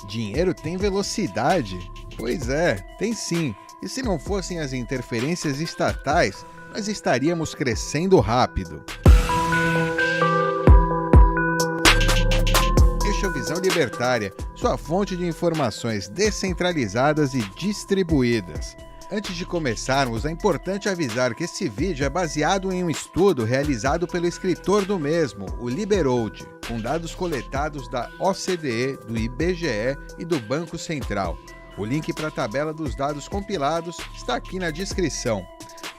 Dinheiro tem velocidade? Pois é, tem sim. E se não fossem as interferências estatais, nós estaríamos crescendo rápido. Este é o Visão Libertária, sua fonte de informações descentralizadas e distribuídas. Antes de começarmos, é importante avisar que esse vídeo é baseado em um estudo realizado pelo escritor do mesmo, o Liberold, com dados coletados da OCDE, do IBGE e do Banco Central. O link para a tabela dos dados compilados está aqui na descrição.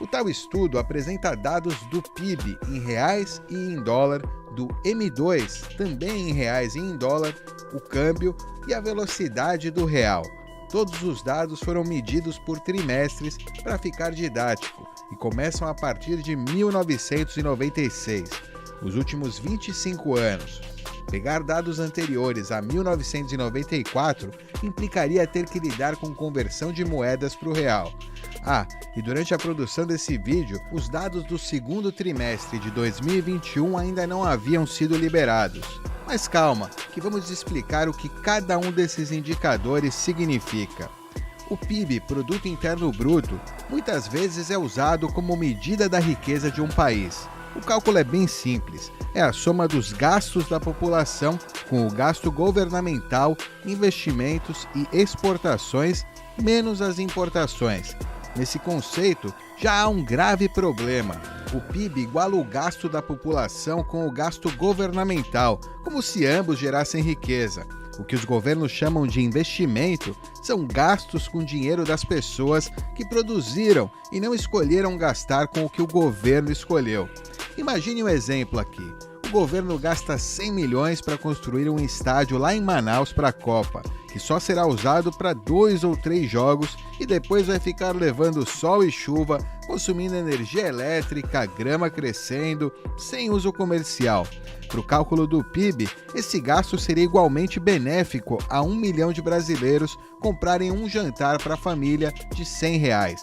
O tal estudo apresenta dados do PIB em reais e em dólar, do M2 também em reais e em dólar, o câmbio e a velocidade do real. Todos os dados foram medidos por trimestres para ficar didático e começam a partir de 1996, os últimos 25 anos. Pegar dados anteriores a 1994 implicaria ter que lidar com conversão de moedas para o real. E durante a produção desse vídeo, os dados do segundo trimestre de 2021 ainda não haviam sido liberados. Mas calma, que vamos explicar o que cada um desses indicadores significa. O PIB, Produto Interno Bruto, muitas vezes é usado como medida da riqueza de um país. O cálculo é bem simples, é a soma dos gastos da população com o gasto governamental, investimentos e exportações, menos as importações. Nesse conceito, já há um grave problema. O PIB iguala o gasto da população com o gasto governamental, como se ambos gerassem riqueza. O que os governos chamam de investimento são gastos com dinheiro das pessoas que produziram e não escolheram gastar com o que o governo escolheu. Imagine um exemplo aqui. O governo gasta 100 milhões para construir um estádio lá em Manaus para a Copa, que só será usado para 2 ou 3 jogos e depois vai ficar levando sol e chuva, consumindo energia elétrica, grama crescendo, sem uso comercial. Para o cálculo do PIB, esse gasto seria igualmente benéfico a 1 milhão de brasileiros comprarem um jantar para a família de R$100.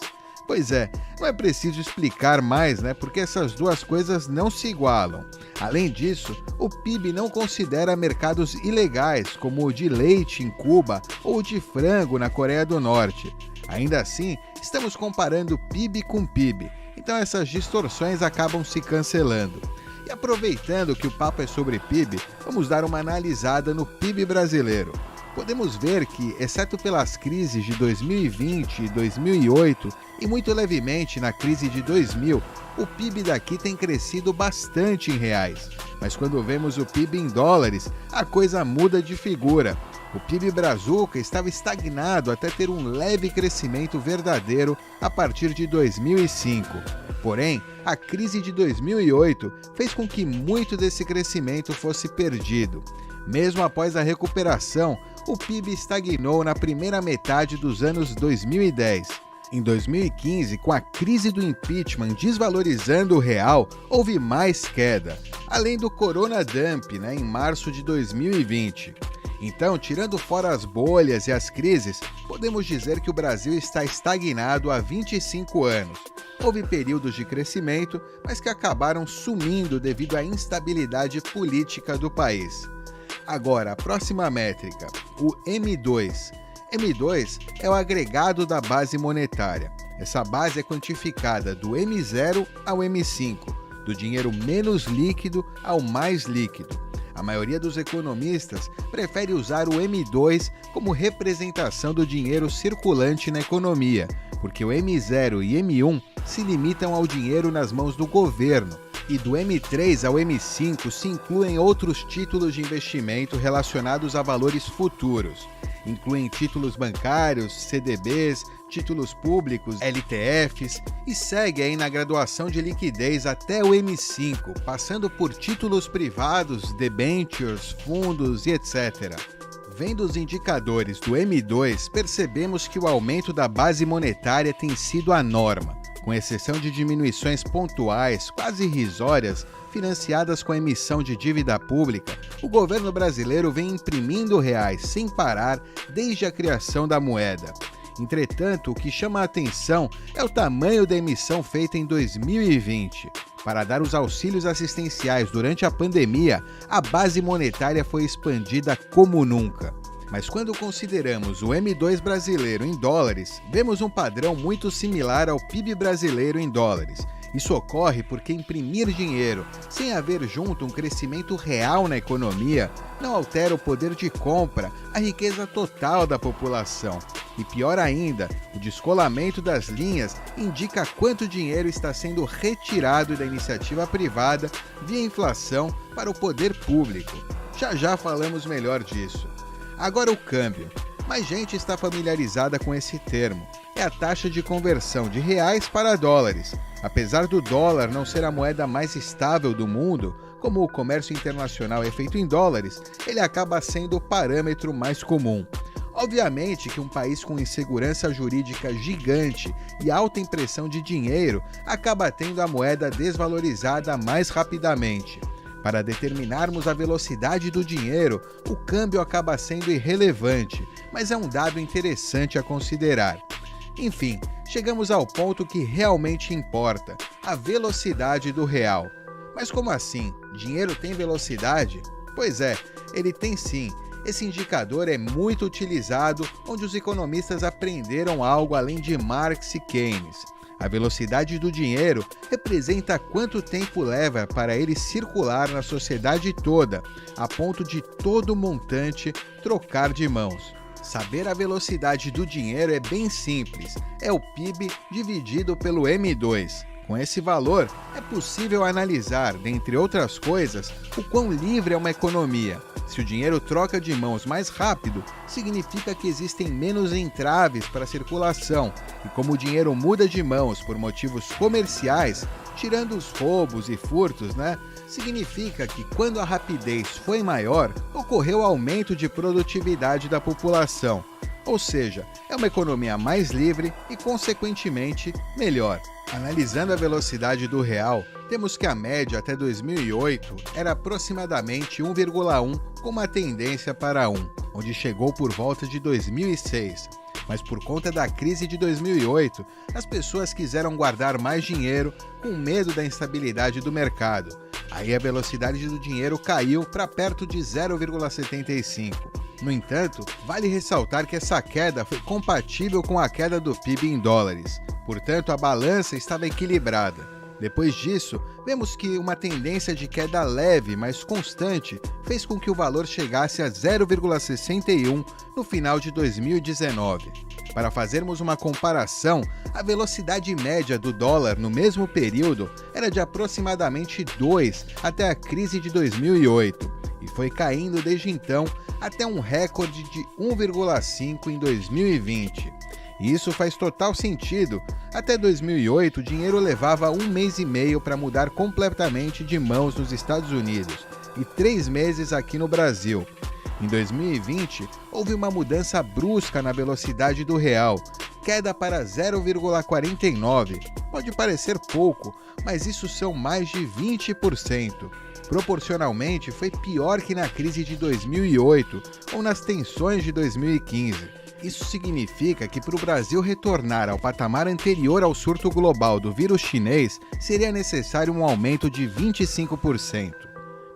Pois é, não é preciso explicar mais, porque essas duas coisas não se igualam. Além disso, o PIB não considera mercados ilegais, como o de leite em Cuba ou o de frango na Coreia do Norte. Ainda assim, estamos comparando PIB com PIB, então essas distorções acabam se cancelando. E aproveitando que o papo é sobre PIB, vamos dar uma analisada no PIB brasileiro. Podemos ver que, exceto pelas crises de 2020 e 2008 e muito levemente na crise de 2000, o PIB daqui tem crescido bastante em reais. Mas quando vemos o PIB em dólares, a coisa muda de figura. O PIB brazuca estava estagnado até ter um leve crescimento verdadeiro a partir de 2005. Porém, a crise de 2008 fez com que muito desse crescimento fosse perdido. Mesmo após a recuperação, o PIB estagnou na primeira metade dos anos 2010. Em 2015, com a crise do impeachment desvalorizando o real, houve mais queda, além do Corona Dump, em março de 2020. Então, tirando fora as bolhas e as crises, podemos dizer que o Brasil está estagnado há 25 anos. Houve períodos de crescimento, mas que acabaram sumindo devido à instabilidade política do país. Agora, a próxima métrica, o M2. M2 é o agregado da base monetária. Essa base é quantificada do M0 ao M5, do dinheiro menos líquido ao mais líquido. A maioria dos economistas prefere usar o M2 como representação do dinheiro circulante na economia, porque o M0 e M1 se limitam ao dinheiro nas mãos do governo, e do M3 ao M5 se incluem outros títulos de investimento relacionados a valores futuros. Incluem títulos bancários, CDBs, títulos públicos, LTFs, e segue aí na graduação de liquidez até o M5, passando por títulos privados, debentures, fundos e etc. Vendo os indicadores do M2, percebemos que o aumento da base monetária tem sido a norma, com exceção de diminuições pontuais, quase irrisórias, financiadas com a emissão de dívida pública. O governo brasileiro vem imprimindo reais sem parar desde a criação da moeda. Entretanto, o que chama a atenção é o tamanho da emissão feita em 2020. Para dar os auxílios assistenciais durante a pandemia, a base monetária foi expandida como nunca. Mas quando consideramos o M2 brasileiro em dólares, vemos um padrão muito similar ao PIB brasileiro em dólares. Isso ocorre porque imprimir dinheiro, sem haver junto um crescimento real na economia, não altera o poder de compra, a riqueza total da população. E pior ainda, o descolamento das linhas indica quanto dinheiro está sendo retirado da iniciativa privada via inflação para o poder público. Já falamos melhor disso. Agora o câmbio. Mais gente está familiarizada com esse termo. É a taxa de conversão de reais para dólares. Apesar do dólar não ser a moeda mais estável do mundo, como o comércio internacional é feito em dólares, ele acaba sendo o parâmetro mais comum. Obviamente que um país com insegurança jurídica gigante e alta impressão de dinheiro acaba tendo a moeda desvalorizada mais rapidamente. Para determinarmos a velocidade do dinheiro, o câmbio acaba sendo irrelevante, mas é um dado interessante a considerar. Enfim, chegamos ao ponto que realmente importa, a velocidade do real. Mas como assim? Dinheiro tem velocidade? Pois é, ele tem sim. Esse indicador é muito utilizado, onde os economistas aprenderam algo além de Marx e Keynes. A velocidade do dinheiro representa quanto tempo leva para ele circular na sociedade toda, a ponto de todo montante trocar de mãos. Saber a velocidade do dinheiro é bem simples, é o PIB dividido pelo M2. Com esse valor, é possível analisar, dentre outras coisas, o quão livre é uma economia. Se o dinheiro troca de mãos mais rápido, significa que existem menos entraves para a circulação, e como o dinheiro muda de mãos por motivos comerciais, tirando os roubos e furtos, significa que quando a rapidez foi maior, ocorreu aumento de produtividade da população. Ou seja, é uma economia mais livre e, consequentemente, melhor. Analisando a velocidade do real, temos que a média até 2008 era aproximadamente 1,1, com uma tendência para 1, onde chegou por volta de 2006. Mas por conta da crise de 2008, as pessoas quiseram guardar mais dinheiro com medo da instabilidade do mercado. Aí a velocidade do dinheiro caiu para perto de 0,75. No entanto, vale ressaltar que essa queda foi compatível com a queda do PIB em dólares. Portanto, a balança estava equilibrada. Depois disso, vemos que uma tendência de queda leve, mas constante, fez com que o valor chegasse a 0,61 no final de 2019. Para fazermos uma comparação, a velocidade média do dólar no mesmo período era de aproximadamente 2 até a crise de 2008, e foi caindo desde então até um recorde de 1,5 em 2020. E isso faz total sentido. Até 2008, o dinheiro levava 1 mês e meio para mudar completamente de mãos nos Estados Unidos e 3 meses aqui no Brasil. Em 2020, houve uma mudança brusca na velocidade do real, queda para 0,49. Pode parecer pouco, mas isso são mais de 20%. Proporcionalmente, foi pior que na crise de 2008 ou nas tensões de 2015. Isso significa que para o Brasil retornar ao patamar anterior ao surto global do vírus chinês, seria necessário um aumento de 25%.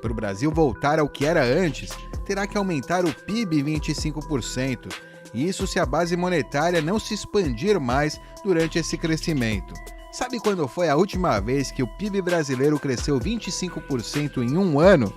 Para o Brasil voltar ao que era antes, terá que aumentar o PIB 25%, e isso se a base monetária não se expandir mais durante esse crescimento. Sabe quando foi a última vez que o PIB brasileiro cresceu 25% em um ano?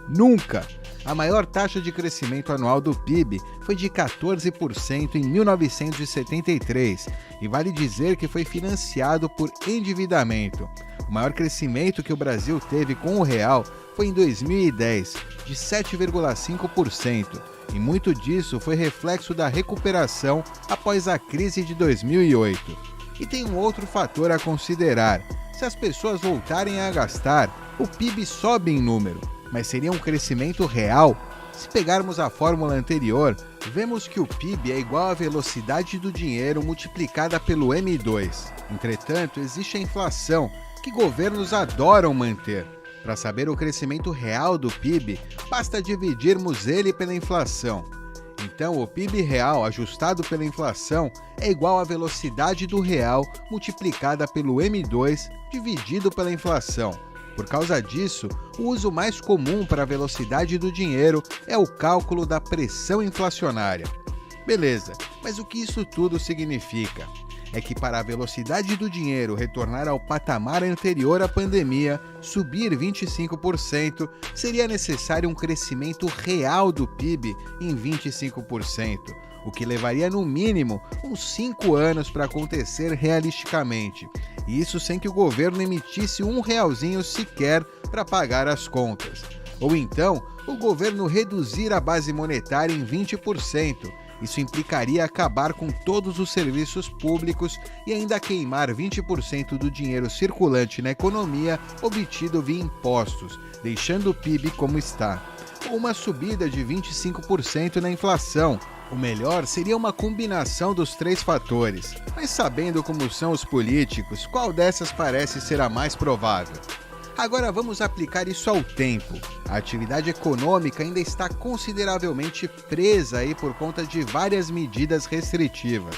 Nunca! A maior taxa de crescimento anual do PIB foi de 14% em 1973, e vale dizer que foi financiado por endividamento. O maior crescimento que o Brasil teve com o real foi em 2010, de 7,5%, e muito disso foi reflexo da recuperação após a crise de 2008. E tem um outro fator a considerar: se as pessoas voltarem a gastar, o PIB sobe em número, mas seria um crescimento real? Se pegarmos a fórmula anterior, vemos que o PIB é igual à velocidade do dinheiro multiplicada pelo M2. Entretanto, existe a inflação, que governos adoram manter. Para saber o crescimento real do PIB, basta dividirmos ele pela inflação. Então, o PIB real ajustado pela inflação é igual à velocidade do real multiplicada pelo M2 dividido pela inflação. Por causa disso, o uso mais comum para a velocidade do dinheiro é o cálculo da pressão inflacionária. Beleza, mas o que isso tudo significa? É que para a velocidade do dinheiro retornar ao patamar anterior à pandemia, subir 25%, seria necessário um crescimento real do PIB em 25%, o que levaria no mínimo uns 5 anos para acontecer realisticamente. E isso sem que o governo emitisse um realzinho sequer para pagar as contas. Ou então, o governo reduzir a base monetária em 20%. Isso implicaria acabar com todos os serviços públicos e ainda queimar 20% do dinheiro circulante na economia obtido via impostos, deixando o PIB como está. Ou uma subida de 25% na inflação. O melhor seria uma combinação dos 3 fatores. Mas sabendo como são os políticos, qual dessas parece ser a mais provável? Agora vamos aplicar isso ao tempo. A atividade econômica ainda está consideravelmente presa aí por conta de várias medidas restritivas.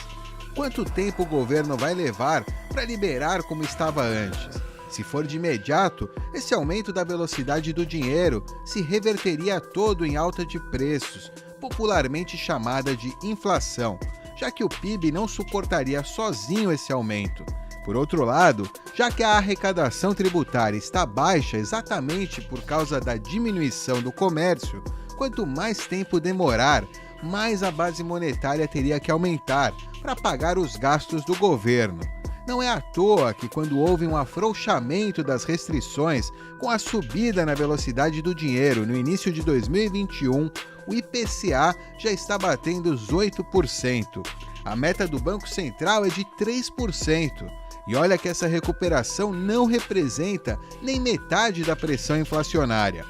Quanto tempo o governo vai levar para liberar como estava antes? Se for de imediato, esse aumento da velocidade do dinheiro se reverteria todo em alta de preços, popularmente chamada de inflação, já que o PIB não suportaria sozinho esse aumento. Por outro lado, já que a arrecadação tributária está baixa exatamente por causa da diminuição do comércio, quanto mais tempo demorar, mais a base monetária teria que aumentar para pagar os gastos do governo. Não é à toa que, quando houve um afrouxamento das restrições com a subida na velocidade do dinheiro no início de 2021, o IPCA já está batendo os 8%. A meta do Banco Central é de 3%. E olha que essa recuperação não representa nem metade da pressão inflacionária.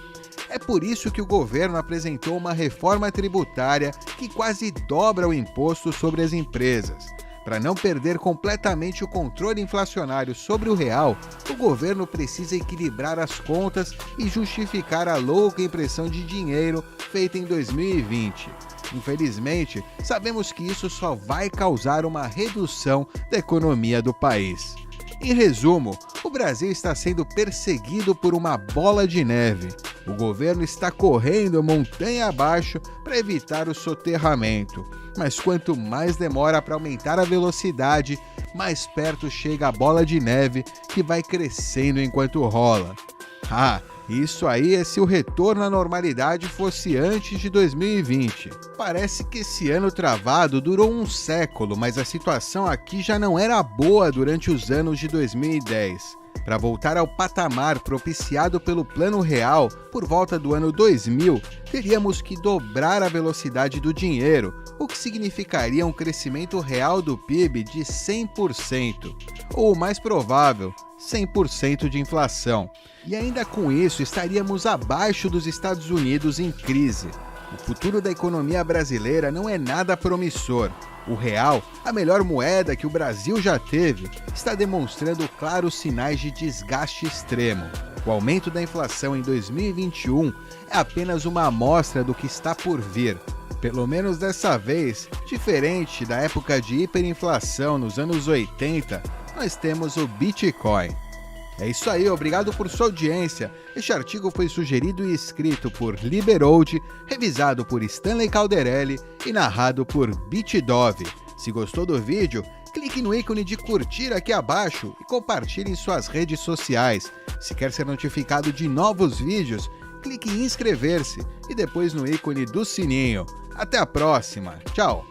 É por isso que o governo apresentou uma reforma tributária que quase dobra o imposto sobre as empresas. Para não perder completamente o controle inflacionário sobre o real, o governo precisa equilibrar as contas e justificar a louca impressão de dinheiro feita em 2020. Infelizmente, sabemos que isso só vai causar uma redução da economia do país. Em resumo, o Brasil está sendo perseguido por uma bola de neve. O governo está correndo montanha abaixo para evitar o soterramento. Mas quanto mais demora para aumentar a velocidade, mais perto chega a bola de neve que vai crescendo enquanto rola. Isso aí é se o retorno à normalidade fosse antes de 2020. Parece que esse ano travado durou um século, mas a situação aqui já não era boa durante os anos de 2010. Para voltar ao patamar propiciado pelo Plano Real por volta do ano 2000, teríamos que dobrar a velocidade do dinheiro, o que significaria um crescimento real do PIB de 100%, ou o mais provável, 100% de inflação. E ainda com isso estaríamos abaixo dos Estados Unidos em crise. O futuro da economia brasileira não é nada promissor. O real, a melhor moeda que o Brasil já teve, está demonstrando claros sinais de desgaste extremo. O aumento da inflação em 2021 é apenas uma amostra do que está por vir. Pelo menos dessa vez, diferente da época de hiperinflação nos anos 80, nós temos o Bitcoin. É isso aí, obrigado por sua audiência. Este artigo foi sugerido e escrito por Liberold, revisado por Stanley Calderelli e narrado por BitDove. Se gostou do vídeo, clique no ícone de curtir aqui abaixo e compartilhe em suas redes sociais. Se quer ser notificado de novos vídeos, clique em inscrever-se e depois no ícone do sininho. Até a próxima, tchau!